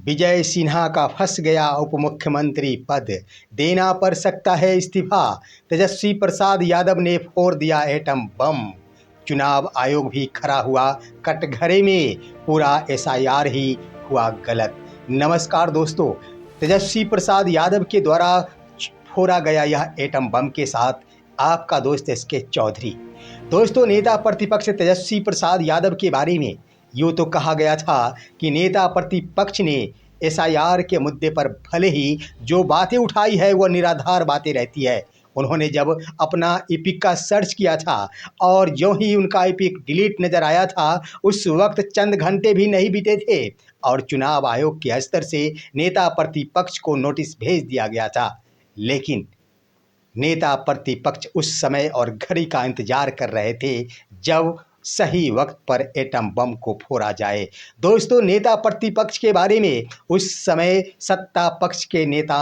विजय सिन्हा का फंस गया उप मुख्यमंत्री पद, देना पड़ सकता है इस्तीफा। तेजस्वी प्रसाद यादव ने फोड़ दिया एटम बम। चुनाव आयोग भी खड़ा हुआ कटघरे में, पूरा एसआईआर ही हुआ गलत। नमस्कार दोस्तों, तेजस्वी प्रसाद यादव के द्वारा फोड़ा गया यह एटम बम के साथ आपका दोस्त एसके चौधरी। दोस्तों, नेता प्रतिपक्ष तेजस्वी प्रसाद यादव के बारे में यूँ तो कहा गया था कि नेता प्रतिपक्ष ने एसआईआर के मुद्दे पर भले ही जो बातें उठाई है वह निराधार बातें रहती है। उन्होंने जब अपना ईपिक का सर्च किया था और जो ही उनका ईपिक डिलीट नज़र आया था, उस वक्त चंद घंटे भी नहीं बीते थे और चुनाव आयोग के स्तर से नेता प्रतिपक्ष को नोटिस भेज दिया गया था। लेकिन नेता प्रतिपक्ष उस समय और घड़ी का इंतजार कर रहे थे जब सही वक्त पर एटम बम को फोड़ा जाए। दोस्तों, नेता प्रतिपक्ष के बारे में उस समय सत्ता पक्ष के नेता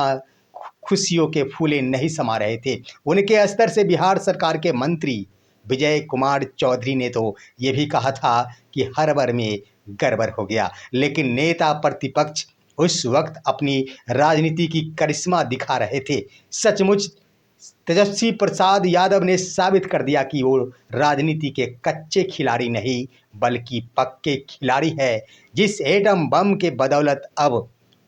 खुशियों के फूले नहीं समा रहे थे। उनके स्तर से बिहार सरकार के मंत्री विजय कुमार चौधरी ने तो ये भी कहा था कि हड़बड़ में गड़बड़ हो गया। लेकिन नेता प्रतिपक्ष उस वक्त अपनी राजनीति की करिश्मा दिखा रहे थे। सचमुच तेजस्वी प्रसाद यादव ने साबित कर दिया कि वो राजनीति के कच्चे खिलाड़ी नहीं बल्कि पक्के खिलाड़ी है, जिस एटम बम के बदौलत अब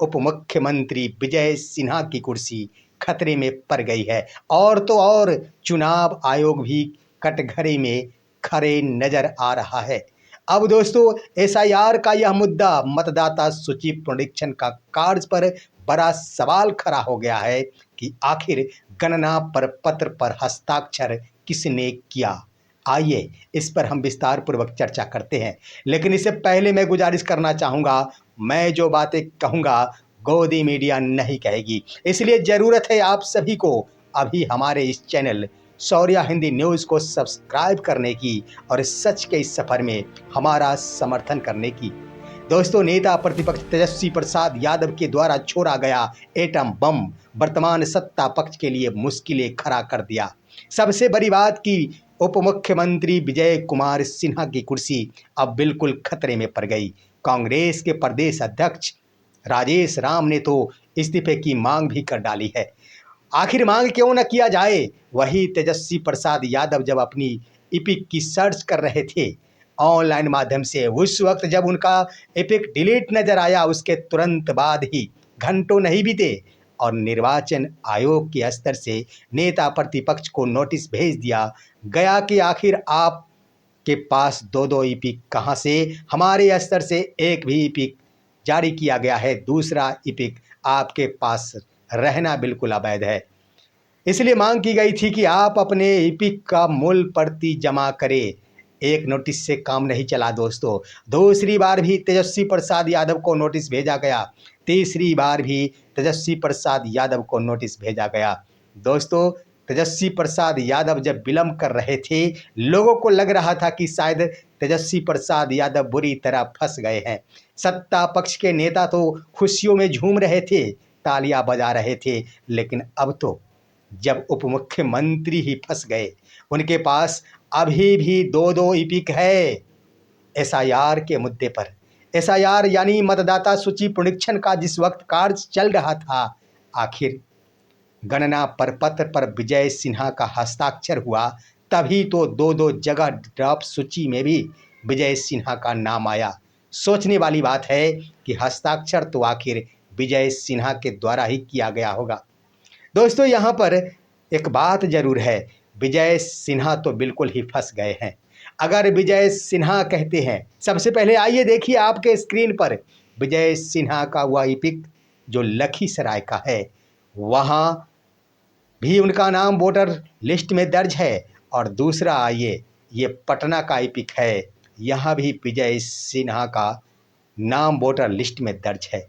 उप मुख्यमंत्री विजय सिन्हा की कुर्सी खतरे में पड़ गई है। और तो और चुनाव आयोग भी कटघरे में खड़े नजर आ रहा है। अब दोस्तों, एसआईआर का यह मुद्दा मतदाता सूची पुनरीक्षण का कार्य पर बड़ा सवाल खड़ा हो गया है कि आखिर गणना पर पत्र पर हस्ताक्षर किसने किया। आइए इस पर हम विस्तार पूर्वक चर्चा करते हैं। लेकिन इससे पहले मैं गुजारिश करना चाहूँगा, मैं जो बातें कहूँगा गोदी मीडिया नहीं कहेगी, इसलिए ज़रूरत है आप सभी को अभी हमारे इस चैनल शौर्य हिंदी न्यूज़ को सब्सक्राइब करने की और सच के इस सफ़र में हमारा समर्थन करने की। दोस्तों, नेता प्रतिपक्ष तेजस्वी प्रसाद यादव के द्वारा छोड़ा गया एटम बम वर्तमान सत्ता पक्ष के लिए मुश्किलें खड़ा कर दिया। सबसे बड़ी बात कि उप मुख्यमंत्री विजय कुमार सिन्हा की कुर्सी अब बिल्कुल खतरे में पड़ गई। कांग्रेस के प्रदेश अध्यक्ष राजेश राम ने तो इस्तीफे की मांग भी कर डाली है। आखिर मांग क्यों न किया जाए। वही तेजस्वी प्रसाद यादव जब अपनी ईपिक की सर्च कर रहे थे ऑनलाइन माध्यम से, उस वक्त जब उनका ईपिक डिलीट नजर आया, उसके तुरंत बाद ही घंटों नहीं बीते और निर्वाचन आयोग के स्तर से नेता प्रतिपक्ष को नोटिस भेज दिया गया कि आखिर आप के पास दो दो ईपिक कहाँ से। हमारे स्तर से एक भी ईपिक जारी किया गया है, दूसरा ईपिक आपके पास रहना बिल्कुल अवैध है। इसलिए मांग की गई थी कि आप अपने ईपिक का मूल प्रति जमा करें। एक नोटिस से काम नहीं चला दोस्तों, दूसरी बार भी तेजस्वी प्रसाद यादव को नोटिस भेजा गया, तीसरी बार भी तेजस्वी प्रसाद यादव को नोटिस भेजा गया। दोस्तों, तेजस्वी प्रसाद यादव जब विलम्ब कर रहे थे, लोगों को लग रहा था कि शायद तेजस्वी प्रसाद यादव बुरी तरह फंस गए हैं। सत्ता पक्ष के नेता तो खुशियों में झूम रहे थे, तालियां बजा रहे थे, लेकिन अब तो जब उप मुख्यमंत्री ही फंस गए, उनके पास अभी भी दो दो ईपिक है एसआईआर के मुद्दे पर। एसआईआर यानी मतदाता सूची पुनरीक्षण का जिस वक्त कार्य चल रहा था, आखिर गणना पर पत्र पर विजय सिन्हा का हस्ताक्षर हुआ, तभी तो दो दो जगह ड्राफ्ट सूची में भी विजय सिन्हा का नाम आया। सोचने वाली बात है कि हस्ताक्षर तो आखिर विजय सिन्हा के द्वारा ही किया गया होगा। दोस्तों, यहाँ पर एक बात जरूर है, विजय सिन्हा तो बिल्कुल ही फंस गए हैं। अगर विजय सिन्हा कहते हैं, सबसे पहले आइए देखिए आपके स्क्रीन पर विजय सिन्हा का वह ईपिक जो लखीसराय का है, वहाँ भी उनका नाम वोटर लिस्ट में दर्ज है। और दूसरा आइए, ये पटना का ईपिक है, यहाँ भी विजय सिन्हा का नाम वोटर लिस्ट में दर्ज है।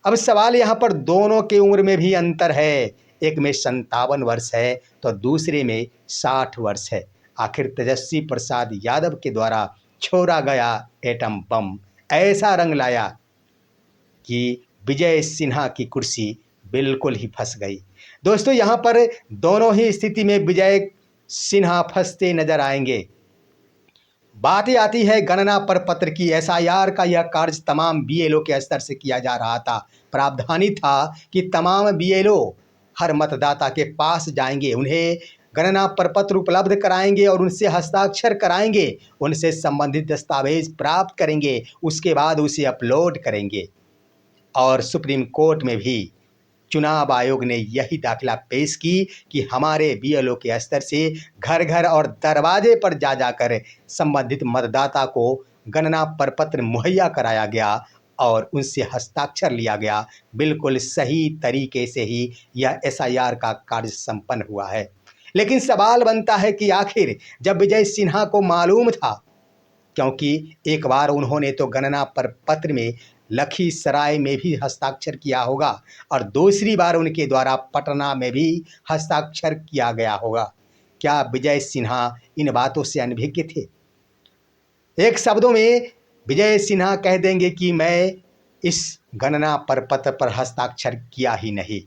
अब सवाल यहाँ पर दोनों के उम्र में भी अंतर है, एक में 57 वर्ष है तो दूसरे में 60 वर्ष है। आखिर तेजस्वी प्रसाद यादव के द्वारा छोड़ा गया एटम बम ऐसा रंग लाया कि विजय सिन्हा की कुर्सी बिल्कुल ही फंस गई। दोस्तों, यहाँ पर दोनों ही स्थिति में विजय सिन्हा फंसते नजर आएंगे। बातें आती है गणना प्रपत्र की। एसआईआर का यह कार्य तमाम बीएलओ के स्तर से किया जा रहा था। प्रावधानी था कि तमाम बीएलओ हर मतदाता के पास जाएंगे, उन्हें गणना प्रपत्र उपलब्ध कराएंगे और उनसे हस्ताक्षर कराएंगे, उनसे संबंधित दस्तावेज प्राप्त करेंगे, उसके बाद उसे अपलोड करेंगे। और सुप्रीम कोर्ट में भी चुनाव आयोग ने यही दाखिला पेश की कि हमारे बीएलओ के स्तर से घर घर और दरवाजे पर जा जाकर संबंधित मतदाता को गणना प्रपत्र मुहैया कराया गया और उनसे हस्ताक्षर लिया गया। बिल्कुल सही तरीके से ही यह एसआईआर का कार्य संपन्न हुआ है। लेकिन सवाल बनता है कि आखिर जब विजय सिन्हा को मालूम था, क्योंकि एक बार उन्होंने तो गणना प्रपत्र में लखीसराय में भी हस्ताक्षर किया होगा और दूसरी बार उनके द्वारा पटना में भी हस्ताक्षर किया गया होगा। क्या विजय सिन्हा इन बातों से अनभिज्ञ थे? एक शब्दों में विजय सिन्हा कह देंगे कि मैं इस गणना प्रपत्र पर हस्ताक्षर किया ही नहीं।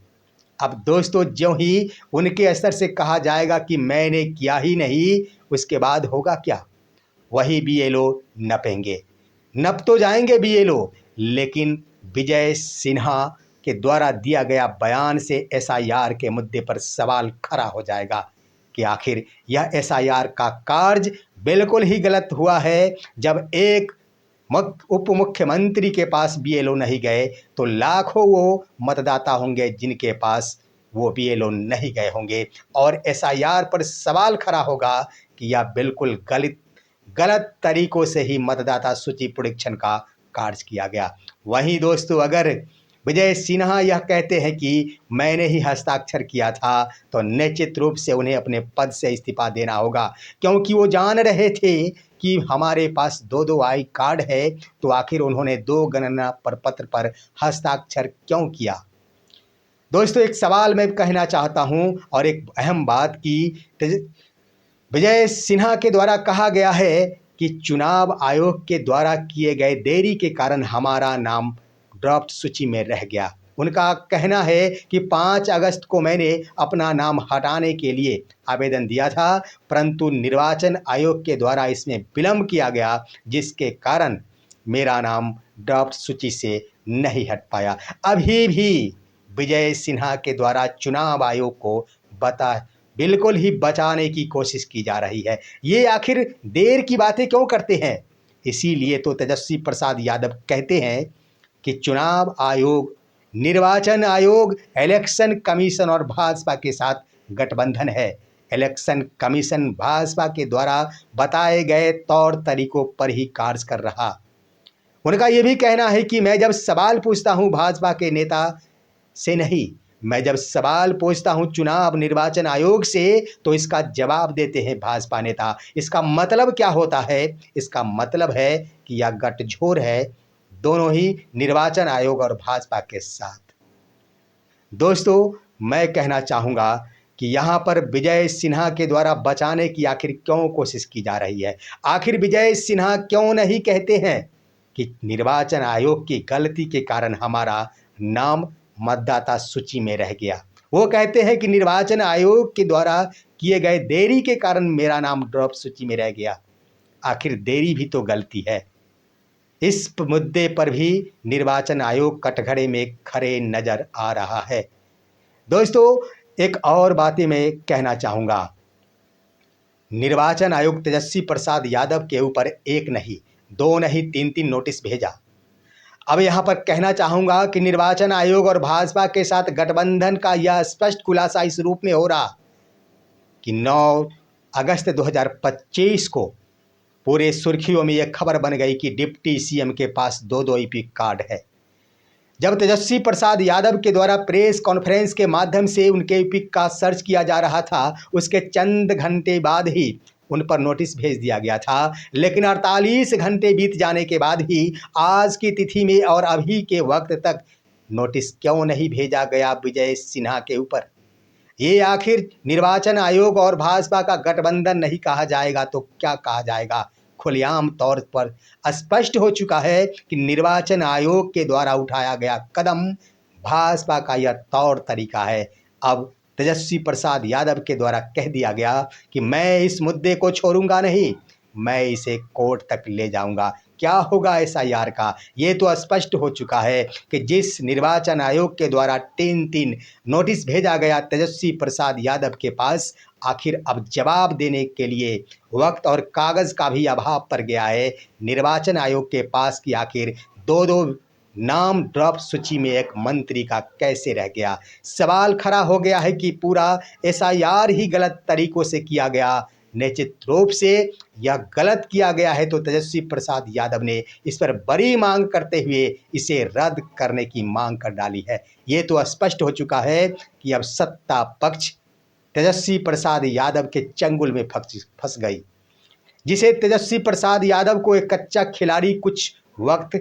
अब दोस्तों, ज्यों ही उनके स्तर से कहा जाएगा कि मैंने किया ही नहीं, उसके बाद होगा क्या? वही बीएलओ नपेंगे। नप तो जाएंगे बीएलओ, लेकिन विजय सिन्हा के द्वारा दिया गया बयान से एसआईआर के मुद्दे पर सवाल खड़ा हो जाएगा कि आखिर यह एसआईआर का कार्य बिल्कुल ही गलत हुआ है। जब एक उप मुख्यमंत्री के पास बीएलओ नहीं गए तो लाखों वो मतदाता होंगे जिनके पास वो बीएलओ नहीं गए होंगे और एसआईआर पर सवाल खड़ा होगा कि यह बिल्कुल गलत तरीकों से ही मतदाता सूची पुनरीक्षण का कार्य किया गया। वहीं दोस्तों, अगर विजय सिन्हा यह कहते हैं कि मैंने ही हस्ताक्षर किया था, तो निश्चित रूप से उन्हें अपने पद से इस्तीफा देना होगा, क्योंकि वो जान रहे थे कि हमारे पास दो आई कार्ड है, तो आखिर उन्होंने 2 गणना प्रपत्र पर हस्ताक्षर क्यों किया? दोस्तों, एक सवाल मैं कहना चाहता हूं और एक अहम बात की विजय सिन्हा के द्वारा कहा गया है कि चुनाव आयोग के द्वारा किए गए देरी के कारण हमारा नाम ड्राफ्ट सूची में रह गया। उनका कहना है कि 5 अगस्त को मैंने अपना नाम हटाने के लिए आवेदन दिया था, परंतु निर्वाचन आयोग के द्वारा इसमें विलंब किया गया, जिसके कारण मेरा नाम ड्राफ्ट सूची से नहीं हट पाया। अभी भी विजय सिन्हा के द्वारा चुनाव आयोग को बिल्कुल ही बचाने की कोशिश की जा रही है। ये आखिर देर की बातें क्यों करते हैं? इसीलिए तो तेजस्वी प्रसाद यादव कहते हैं कि चुनाव आयोग, निर्वाचन आयोग, इलेक्शन कमीशन और भाजपा के साथ गठबंधन है। इलेक्शन कमीशन भाजपा के द्वारा बताए गए तौर तरीकों पर ही कार्य कर रहा। उनका ये भी कहना है कि मैं जब सवाल पूछता हूँ भाजपा के नेता से नहीं, मैं जब सवाल पूछता हूं चुनाव निर्वाचन आयोग से, तो इसका जवाब देते हैं भाजपा नेता। इसका मतलब क्या होता है? इसका मतलब है कि यह गठजोड़ है दोनों ही निर्वाचन आयोग और भाजपा के साथ। दोस्तों, मैं कहना चाहूँगा कि यहाँ पर विजय सिन्हा के द्वारा बचाने की आखिर क्यों कोशिश की जा रही है? आखिर विजय सिन्हा क्यों नहीं कहते हैं कि निर्वाचन आयोग की गलती के कारण हमारा नाम मतदाता सूची में रह गया? वो कहते हैं कि निर्वाचन आयोग के द्वारा किए गए देरी के कारण मेरा नाम ड्रॉप सूची में रह गया। आखिर देरी भी तो गलती है। इस मुद्दे पर भी निर्वाचन आयोग कटघरे में खड़े नजर आ रहा है। दोस्तों, एक और बातें मैं कहना चाहूँगा। निर्वाचन आयोग तेजस्वी प्रसाद यादव के ऊपर 1 नहीं, 2 नहीं, 3 नोटिस भेजा। अब यहाँ पर कहना चाहूँगा कि निर्वाचन आयोग और भाजपा के साथ गठबंधन का यह स्पष्ट खुलासा इस रूप में हो रहा कि 9 अगस्त 2025 को पूरे सुर्खियों में यह खबर बन गई कि डिप्टी सीएम के पास 2 ईपिक कार्ड है। जब तेजस्वी प्रसाद यादव के द्वारा प्रेस कॉन्फ्रेंस के माध्यम से उनके ईपिक का सर्च किया जा रहा था, उसके चंद घंटे बाद ही उन पर नोटिस भेज दिया गया था। लेकिन 48 घंटे बीत जाने के बाद ही आज की तिथि में और अभी के वक्त तक नोटिस क्यों नहीं भेजा गया विजय सिन्हा के ऊपर? ये आखिर निर्वाचन आयोग और भाजपा का गठबंधन नहीं कहा जाएगा तो क्या कहा जाएगा? खुलेआम तौर पर स्पष्ट हो चुका है कि निर्वाचन आयोग के द्वारा उठाया गया कदम भाजपा का यह तौर तरीका है। अब तेजस्वी प्रसाद यादव के द्वारा कह दिया गया कि मैं इस मुद्दे को छोड़ूंगा नहीं, मैं इसे कोर्ट तक ले जाऊंगा। क्या होगा एसआईआर का? ये तो स्पष्ट हो चुका है कि जिस निर्वाचन आयोग के द्वारा 3-3 नोटिस भेजा गया तेजस्वी प्रसाद यादव के पास, आखिर अब जवाब देने के लिए वक्त और कागज़ का भी अभाव पड़ गया है निर्वाचन आयोग के पास कि आखिर दो दो नाम ड्रॉप सूची में एक मंत्री का कैसे रह गया। सवाल खड़ा हो गया है कि पूरा एसआईआर ही गलत तरीकों से किया गया। निश्चित रूप से यह गलत किया गया है तो तेजस्वी प्रसाद यादव ने इस पर बड़ी मांग करते हुए इसे रद्द करने की मांग कर डाली है। ये तो स्पष्ट हो चुका है कि अब सत्ता पक्ष तेजस्वी प्रसाद यादव के चंगुल में फंस गई। जिसे तेजस्वी प्रसाद यादव को एक कच्चा खिलाड़ी कुछ वक्त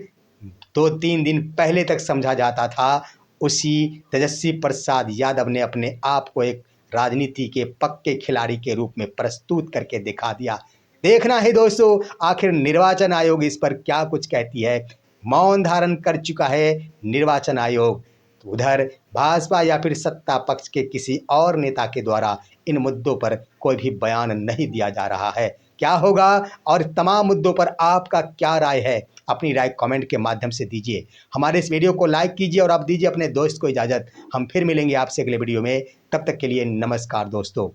2-3 दिन पहले तक समझा जाता था, उसी तेजस्वी प्रसाद यादव ने अपने आप को एक राजनीति के पक्के खिलाड़ी के रूप में प्रस्तुत करके दिखा दिया। देखना है दोस्तों आखिर निर्वाचन आयोग इस पर क्या कुछ कहती है। मौन धारण कर चुका है निर्वाचन आयोग। तो उधर भाजपा या फिर सत्ता पक्ष के किसी और नेता के द्वारा इन मुद्दों पर कोई भी बयान नहीं दिया जा रहा है। क्या होगा और तमाम मुद्दों पर आपका क्या राय है, अपनी राय कमेंट के माध्यम से दीजिए। हमारे इस वीडियो को लाइक कीजिए और आप दीजिए अपने दोस्त को इजाज़त। हम फिर मिलेंगे आपसे अगले वीडियो में। तब तक के लिए नमस्कार दोस्तों।